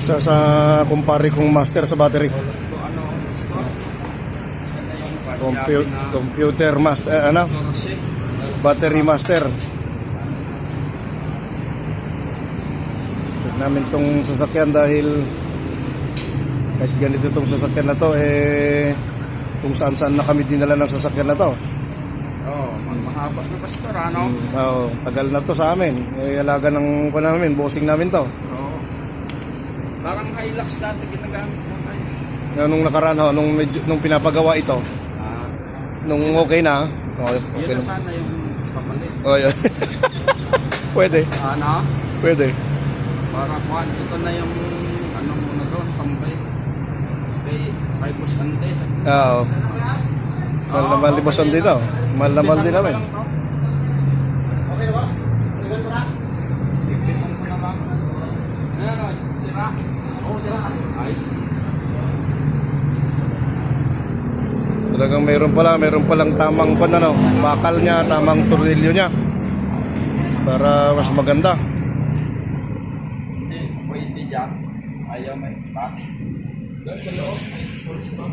Sa kumpare kong master sa battery. Computer master, battery master. Check namin tong sasakyan dahil kahit ganito tong sasakyan na to, kung saan saan na kami dinala ng sasakyan na to. Mahaba na pastor, ano? Tagal na to sa amin. Alaga ng namin, bossing namin to. Parang Hilux dati ginagamit mo tayo. Nung nakaraan nung pinapagawa ito. Nung okay na. Okay Yun na na. sana yung papalit. Yun. Pwede. Ano? Pwede. Para kuhan, ito na yung ano muna doon, tambay. Kay Boss Ante. Oo. Mahal na mahal di Boss Ante dito. Mahal na mahal din namin. Okay na ba? Ilan mo na? Ipitong ko na lang. Ayan, sira. Oo, sira. Ay. Talagang meron palang tamang bakal niya, tamang tornilyo niya. Para mas maganda. Hindi, pwede dyan. Ayaw may back. Doon sa loob, may sports bar.